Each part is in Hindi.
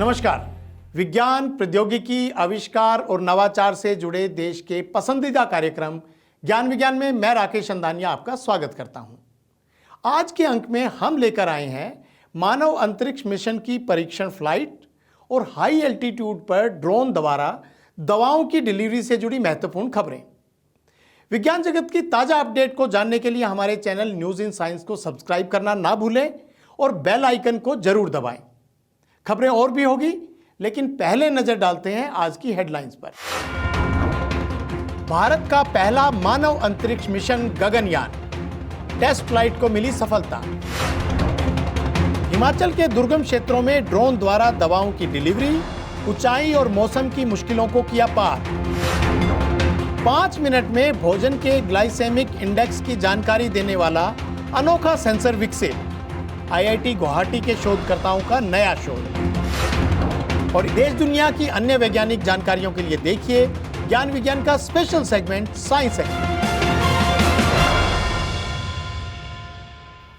नमस्कार। विज्ञान, प्रौद्योगिकी, आविष्कार और नवाचार से जुड़े देश के पसंदीदा कार्यक्रम ज्ञान विज्ञान में मैं राकेश अंधानिया आपका स्वागत करता हूं। आज के अंक में हम लेकर आए हैं मानव अंतरिक्ष मिशन की परीक्षण फ्लाइट और हाई एल्टीट्यूड पर ड्रोन द्वारा दवाओं की डिलीवरी से जुड़ी महत्वपूर्ण खबरें। विज्ञान जगत की ताजा अपडेट को जानने के लिए हमारे चैनल न्यूज इन साइंस को सब्सक्राइब करना ना भूलें और बेल आइकन को जरूर दबाएं। खबरें और भी होगी, लेकिन पहले नजर डालते हैं आज की हेडलाइंस पर। भारत का पहला मानव अंतरिक्ष मिशन गगनयान, टेस्ट फ्लाइट को मिली सफलता। हिमाचल के दुर्गम क्षेत्रों में ड्रोन द्वारा दवाओं की डिलीवरी, ऊंचाई और मौसम की मुश्किलों को किया पार। 5 मिनट में भोजन के ग्लाइसेमिक इंडेक्स की जानकारी देने वाला अनोखा सेंसर विकसित। आईआईटी गुवाहाटी के शोधकर्ताओं का नया शोध। और देश दुनिया की अन्य वैज्ञानिक जानकारियों के लिए देखिए ज्ञान विज्ञान का स्पेशल सेगमेंट साइंस सेगमेंट।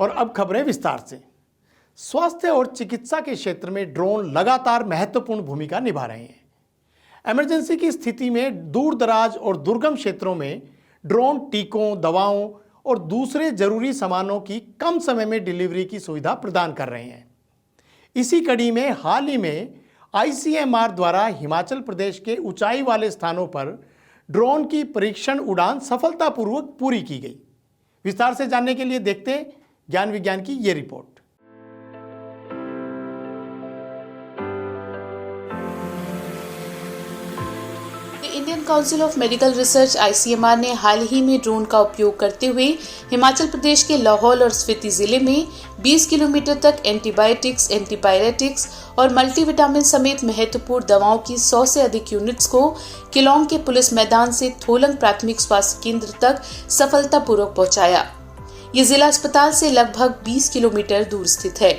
और अब खबरें विस्तार से। स्वास्थ्य और चिकित्सा के क्षेत्र में ड्रोन लगातार महत्वपूर्ण भूमिका निभा रहे हैं। इमरजेंसी की स्थिति में दूर दराज और दुर्गम क्षेत्रों में ड्रोन टीकों, दवाओं और दूसरे जरूरी सामानों की कम समय में डिलीवरी की सुविधा प्रदान कर रहे हैं। इसी कड़ी में हाल ही में आईसीएमआर द्वारा हिमाचल प्रदेश के ऊंचाई वाले स्थानों पर ड्रोन की परीक्षण उड़ान सफलतापूर्वक पूरी की गई। विस्तार से जानने के लिए देखते हैं ज्ञान विज्ञान की ये report. Indian council of medical research ICMR ने हाल ही में ड्रोन का उपयोग करते हुए हिमाचल प्रदेश के लाहौल और स्पीति जिले में 20 किलोमीटर तक एंटीबायोटिक्स, एंटीपायरेटिक्स और मल्टीविटामिन समेत महत्वपूर्ण दवाओं की 100 से अधिक यूनिट्स को किलोंग के पुलिस मैदान से थोलंग प्राथमिक स्वास्थ्य केंद्र तक सफलतापूर्वक पहुंचाया। ये जिला अस्पताल से लगभग 20 किलोमीटर दूर स्थित है।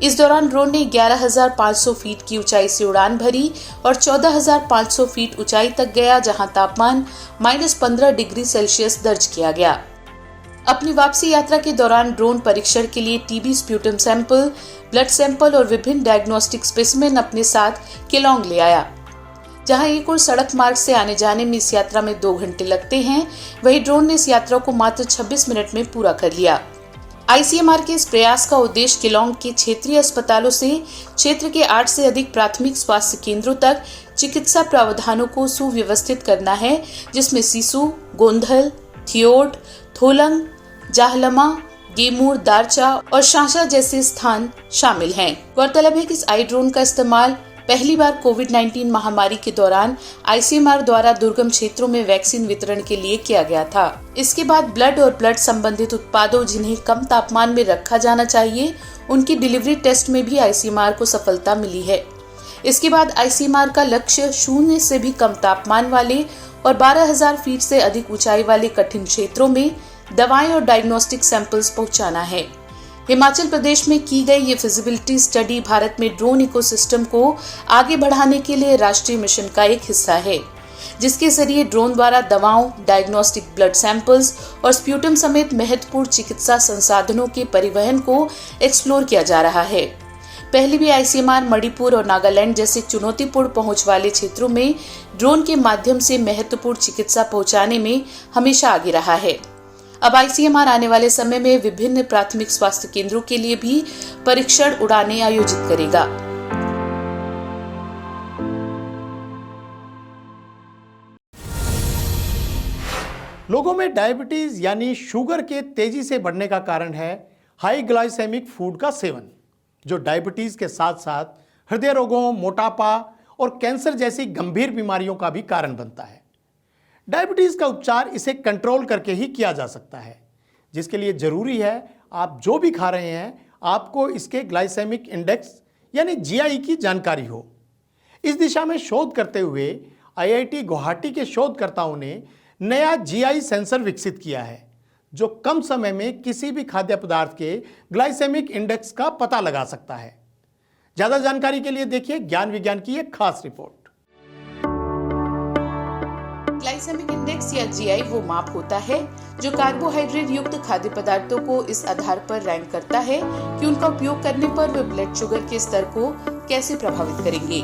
इस दौरान ड्रोन ने 11,500 फीट की ऊंचाई से उड़ान भरी और 14,500 फीट ऊंचाई तक गया, जहां तापमान -15 डिग्री सेल्सियस दर्ज किया गया। अपनी वापसी यात्रा के दौरान ड्रोन परीक्षण के लिए TB sputum sample, blood sample और विभिन्न डायग्नोस्टिक स्पेसिमेन अपने साथ किलोंग ले आया। जहां एक और सड़क मार्ग से आने जाने में इस यात्रा में 2 घंटे लगते हैं, वहीं ड्रोन ने इस यात्रा को मात्र 26 मिनट में पूरा कर लिया। आईसीएमआर के इस प्रयास का उद्देश्य किलोंग के क्षेत्रीय अस्पतालों से क्षेत्र के 8 से अधिक प्राथमिक स्वास्थ्य केंद्रों तक चिकित्सा प्रावधानों को सुव्यवस्थित करना है, जिसमें सिसु, गोंधल, थियोट, थोलंग, जाहलमा, गेमूर, दारचा और शांशा जैसे स्थान शामिल हैं। गौरतलब है कि इस आई ड्रोन का इस्तेमाल पहली बार कोविड-19 महामारी के दौरान आईसीएमआर द्वारा दुर्गम क्षेत्रों में वैक्सीन वितरण के लिए किया गया था। इसके बाद ब्लड और ब्लड संबंधित उत्पादों जिन्हें कम तापमान में रखा जाना चाहिए, उनकी डिलीवरी टेस्ट में भी आईसीएमआर को सफलता मिली है। इसके बाद आईसीएमआर का लक्ष्य 0 से भी कम तापमान वाले और 12,000 फीट से अधिक ऊंचाई वाले कठिन क्षेत्रों में दवाएं और डायग्नोस्टिक सैंपल्स पहुंचाना है। हिमाचल प्रदेश में की गई ये फिजिबिलिटी स्टडी भारत में ड्रोन इकोसिस्टम को आगे बढ़ाने के लिए राष्ट्रीय मिशन का एक हिस्सा है, जिसके जरिए ड्रोन द्वारा दवाओं, डायग्नोस्टिक ब्लड सैंपल्स और स्प्यूटम समेत महत्वपूर्ण चिकित्सा संसाधनों के परिवहन को एक्सप्लोर किया जा रहा है। पहले भी आईसीएमआर मणिपुर और नागालैंड जैसे चुनौतीपूर्ण पहुंच वाले क्षेत्रों में ड्रोन के माध्यम से महत्वपूर्ण चिकित्सा पहुंचाने में हमेशा आगे रहा है। अब आईसीएमआर आने वाले समय में विभिन्न प्राथमिक स्वास्थ्य केंद्रों के लिए भी परीक्षण उड़ानें आयोजित करेगा। लोगों में डायबिटीज यानी शुगर के तेजी से बढ़ने का कारण है हाई ग्लाइसेमिक फूड का सेवन, जो डायबिटीज के साथ साथ हृदय रोगों, मोटापा और कैंसर जैसी गंभीर बीमारियों का भी कारण बनता है। डायबिटीज का उपचार इसे कंट्रोल करके ही किया जा सकता है, जिसके लिए जरूरी है आप जो भी खा रहे हैं आपको इसके ग्लाइसेमिक इंडेक्स यानी जीआई की जानकारी हो। इस दिशा में शोध करते हुए आईआईटी गुवाहाटी के शोधकर्ताओं ने नया जीआई सेंसर विकसित किया है, जो कम समय में किसी भी खाद्य पदार्थ के ग्लाइसेमिक इंडेक्स का पता लगा सकता है। ज्यादा जानकारी के लिए देखिए ज्ञान विज्ञान की एक खास रिपोर्ट। ग्लाइसेमिक इंडेक्स या जीआई वो माप होता है जो कार्बोहाइड्रेट युक्त खाद्य पदार्थों को इस आधार पर रैंक करता है कि उनका उपयोग करने पर वे ब्लड शुगर के स्तर को कैसे प्रभावित करेंगे।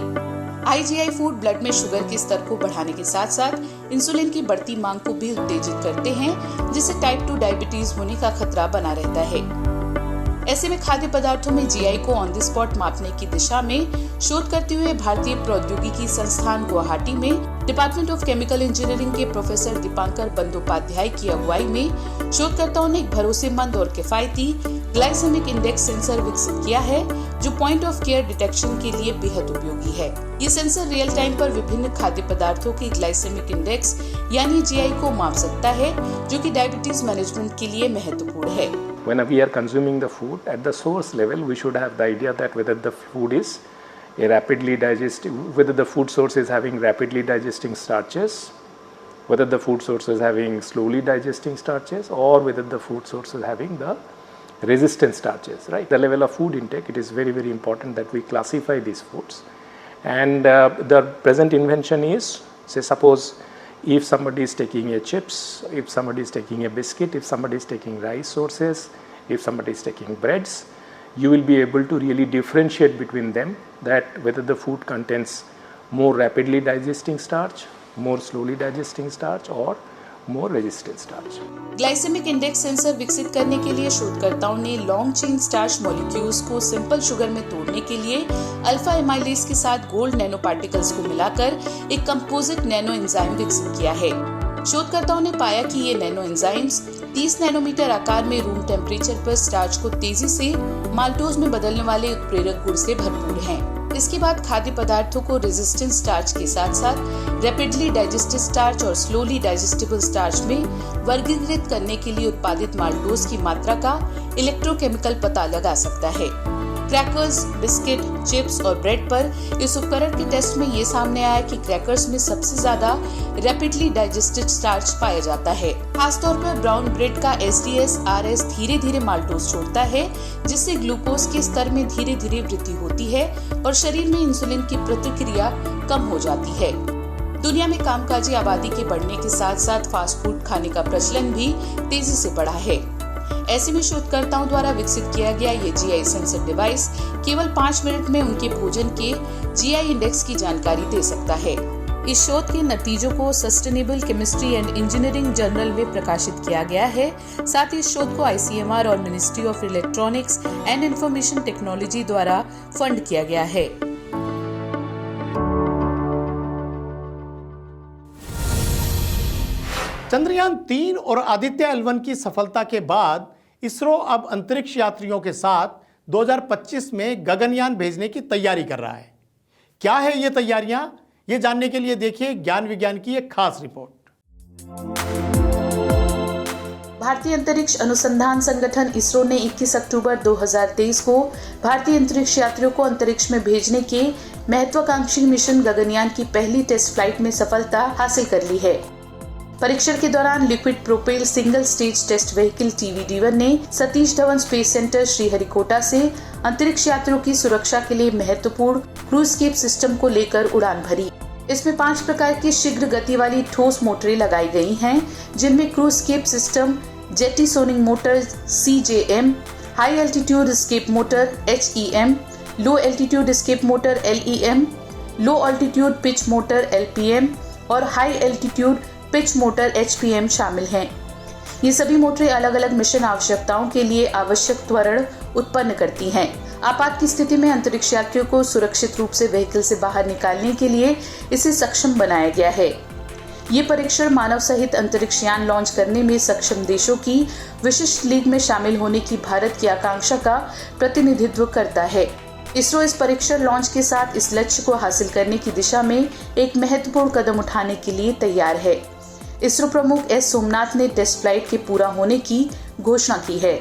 IGI फूड ब्लड में शुगर के स्तर को बढ़ाने के साथ साथ इंसुलिन की बढ़ती मांग को भी उत्तेजित करते हैं, जिससे टाइप 2 डायबिटीज होने का खतरा बना रहता है। ऐसे में खाद्य पदार्थों में जीआई को ऑन द स्पॉट मापने की दिशा में शोध करते हुए भारतीय प्रौद्योगिकी संस्थान गुवाहाटी में डिपार्टमेंट ऑफ केमिकल इंजीनियरिंग के प्रोफेसर दीपांकर बंदोपाध्याय की अगुवाई में शोधकर्ताओं ने एक भरोसेमंद और किफायती ग्लाइसेमिक इंडेक्स सेंसर विकसित किया है जो पॉइंट ऑफ केयर डिटेक्शन के लिए बेहद उपयोगी है। ये सेंसर रियल टाइम पर विभिन्न खाद्य पदार्थों की ग्लाइसेमिक इंडेक्स यानी जीआई को माप सकता है, जो कि डायबिटीज मैनेजमेंट के लिए महत्वपूर्ण है। When we are consuming the food at the source level, we should have the idea that whether the food is a rapidly digesting, whether the food source is having rapidly digesting starches, whether the food source is having slowly digesting starches, or whether the food source is having the resistant starches, right? The level of food intake, it is very, very important that we classify these foods. And the present invention is, say suppose if somebody is taking a chips, if somebody is taking a biscuit, if somebody is taking rice sources, if somebody is taking breads, you will be able to really differentiate between them, that whether the food contains more rapidly digesting starch, more slowly digesting starch, or more resistant starch. Glycaemic index sensor विकसित करने के लिए शोधकर्ताओं ने लॉन्ग चेन स्टार्च मॉलिक्यूल्स को सिंपल शुगर में तोड़ने के लिए अल्फा एमाइलेज के साथ गोल्ड नैनो पार्टिकल्स को मिलाकर एक कंपोजिट नैनो एंजाइम विकसित किया है। शोधकर्ताओं ने पाया कि ये नैनो एंजाइम्स 30 नैनोमीटर आकार में रूम टेम्परेचर पर स्टार्च को तेजी से माल्टोज में बदलने वाले उत्प्रेरक गुण से भरपूर हैं। इसके बाद खाद्य पदार्थों को रेजिस्टेंट स्टार्च के साथ साथ रैपिडली डाइजेस्टेड स्टार्च और स्लोली डाइजेस्टेबल स्टार्च में वर्गीकृत करने के लिए उत्पादित माल्टोज की मात्रा का इलेक्ट्रोकेमिकल पता लगा सकता है। क्रैकर्स, बिस्किट, चिप्स और ब्रेड पर इस उपकरण के टेस्ट में ये सामने आया कि क्रैकर्स में सबसे ज्यादा रैपिडली डाइजेस्टेड स्टार्च पाया जाता है। खासतौर पर ब्राउन ब्रेड का SDS-RS धीरे धीरे माल्टोज छोड़ता है, जिससे ग्लूकोज के स्तर में धीरे धीरे वृद्धि होती है और शरीर में इंसुलिन की प्रतिक्रिया कम हो जाती है। दुनिया में कामकाजी आबादी के बढ़ने के साथ साथ फास्ट फूड खाने का प्रचलन भी तेजी से बढ़ा है। ऐसे में शोधकर्ताओं द्वारा विकसित किया गया ये जीआई सेंसर डिवाइस केवल 5 मिनट में उनके भोजन के जीआई इंडेक्स की जानकारी दे सकता है। इस शोध के नतीजों को sustainable chemistry and engineering journal में प्रकाशित किया गया है। साथ ही इस शोध को ICMR और ministry of electronics and information technology द्वारा फंड किया गया है। चंद्रयान 3 और आदित्य L1 की सफलता के बाद इसरो अब अंतरिक्ष यात्रियों के साथ 2025 में गगनयान भेजने की तैयारी कर रहा है। क्या है ये तैयारियां, ये जानने के लिए देखिए ज्ञान विज्ञान की एक खास रिपोर्ट। भारतीय अंतरिक्ष अनुसंधान संगठन इसरो ने 21 अक्टूबर 2023 को भारतीय अंतरिक्ष यात्रियों को अंतरिक्ष में भेजने के महत्वाकांक्षी मिशन गगनयान की पहली टेस्ट फ्लाइट में सफलता हासिल कर ली है। परीक्षण के दौरान liquid propel single stage test vehicle TVD-1 ने सतीश धवन स्पेस सेंटर श्रीहरिकोटा से अंतरिक्ष यात्रियों की सुरक्षा के लिए महत्वपूर्ण क्रूजकेप सिस्टम को लेकर उड़ान भरी। इसमें 5 प्रकार की शीघ्र गति वाली ठोस मोटरें लगाई गई हैं, जिनमें crew escape system, jettisoning motor CJM, high altitude escape motor HEM, low altitude escape motor LEM, low altitude pitch motor LPM और high altitude pitch motor HPM शामिल हैं। ये सभी मोटरें अलग अलग मिशन आवश्यकताओं के लिए आवश्यक त्वरण उत्पन्न करती हैं। आपात की स्थिति में अंतरिक्ष यात्रियों को सुरक्षित रूप से व्हीकल से बाहर निकालने के लिए इसे सक्षम बनाया गया है। ये परीक्षण मानव सहित अंतरिक्ष यान लॉन्च करने में सक्षम देशों की विशिष्ट लीग में शामिल होने की भारत की आकांक्षा का प्रतिनिधित्व करता है। इसरो इस परीक्षण लॉन्च के साथ इस लक्ष्य को हासिल करने की दिशा में एक महत्वपूर्ण कदम उठाने के लिए तैयार है। इसरो प्रमुख S सोमनाथ ने टेस्ट फ्लाइट के पूरा होने की घोषणा की है।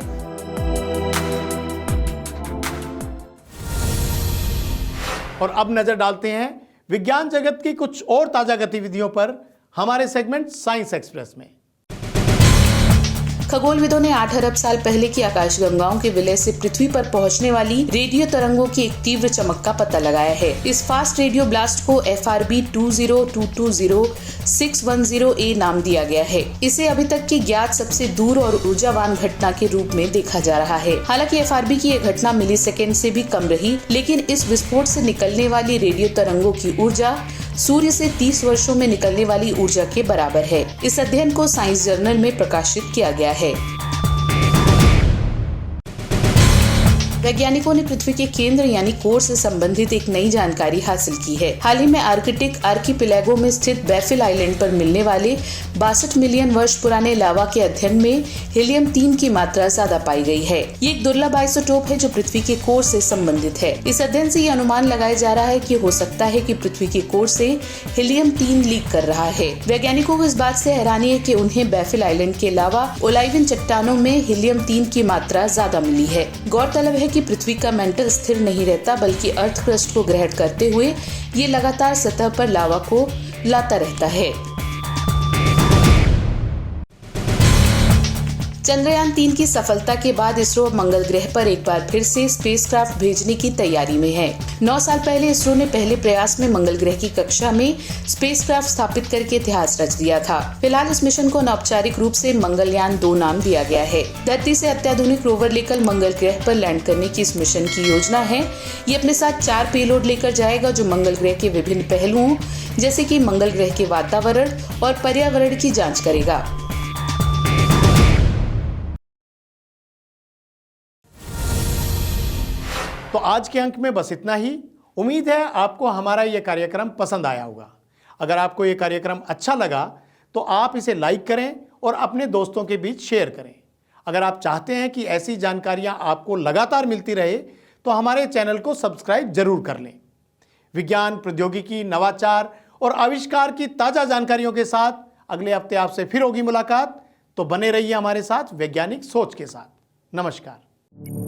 और अब नजर डालते हैं विज्ञान जगत की कुछ और ताजा गतिविधियों पर हमारे सेगमेंट साइंस एक्सप्रेस में। खगोलविदों ने 8 अरब साल पहले की आकाशगंगाओं के विलय से पृथ्वी पर पहुंचने वाली रेडियो तरंगों की एक तीव्र चमक का पता लगाया है। इस फास्ट रेडियो ब्लास्ट को FRB 20220-610A नाम दिया गया है। इसे अभी तक की ज्ञात सबसे दूर और ऊर्जावान घटना के रूप में देखा जा रहा है। हालांकि FRB की यह घटना मिलीसेकेंड से भी कम रही, लेकिन इस विस्फोट से निकलने वाली रेडियो तरंगों की ऊर्जा सूर्य से 30 वर्षों में निकलने वाली ऊर्जा के बराबर है। इस अध्ययन को साइंस जर्नल में प्रकाशित किया गया है। वैज्ञानिकों ने पृथ्वी के केंद्र यानी कोर से संबंधित एक नई जानकारी हासिल की है। हाल ही में आर्कटिक आर्कीपेलागो में स्थित बैफिल आइलैंड पर मिलने वाले 62 मिलियन वर्ष पुराने लावा के अध्ययन में हीलियम-3 की मात्रा ज्यादा पाई गई है। ये एक दुर्लभ आइसोटोप है जो पृथ्वी के कोर से संबंधित है। इस अध्ययन से ये अनुमान लगाया जा रहा है कि हो सकता है कि पृथ्वी के कोर से हीलियम-3 लीक कर रहा है। वैज्ञानिकों को इस बात से हैरानी है कि उन्हें बैफिल आइलैंड के अलावा ओलाइविन चट्टानों में हीलियम-3 की मात्रा ज्यादा मिली है। गौरतलब है कि पृथ्वी का मेंटल स्थिर नहीं रहता, बल्कि अर्थ क्रस्ट को ग्रहण करते हुए ये लगातार सतह पर लावा को लाता रहता है। चंद्रयान 3 की सफलता के बाद इसरो मंगल ग्रह पर एक बार फिर से स्पेसक्राफ्ट भेजने की तैयारी में है। 9 साल पहले इसरो ने पहले प्रयास में मंगल ग्रह की कक्षा में स्पेसक्राफ्ट स्थापित करके इतिहास रच दिया था। फिलहाल इस मिशन को अनौपचारिक रूप से मंगलयान 2 नाम दिया गया है। धरती से अत्याधुनिक रोवर लेकर मंगल ग्रह पर लैंड करने की इस मिशन की योजना है। ये अपने साथ 4 पेलोड लेकर जाएगा जो मंगल ग्रह के विभिन्न पहलुओं जैसे कि मंगल ग्रह के वातावरण और पर्यावरण की जाँच करेगा। तो आज के अंक में बस इतना ही। उम्मीद है आपको हमारा ये कार्यक्रम पसंद आया होगा। अगर आपको ये कार्यक्रम अच्छा लगा तो आप इसे लाइक करें और अपने दोस्तों के बीच शेयर करें। अगर आप चाहते हैं कि ऐसी जानकारियां आपको लगातार मिलती रहे तो हमारे चैनल को सब्सक्राइब जरूर कर लें। विज्ञान, प्रौद्योगिकी, नवाचार और आविष्कार की ताज़ा जानकारियों के साथ अगले हफ्ते आपसे फिर होगी मुलाकात। तो बने रहिए हमारे साथ वैज्ञानिक सोच के साथ। नमस्कार।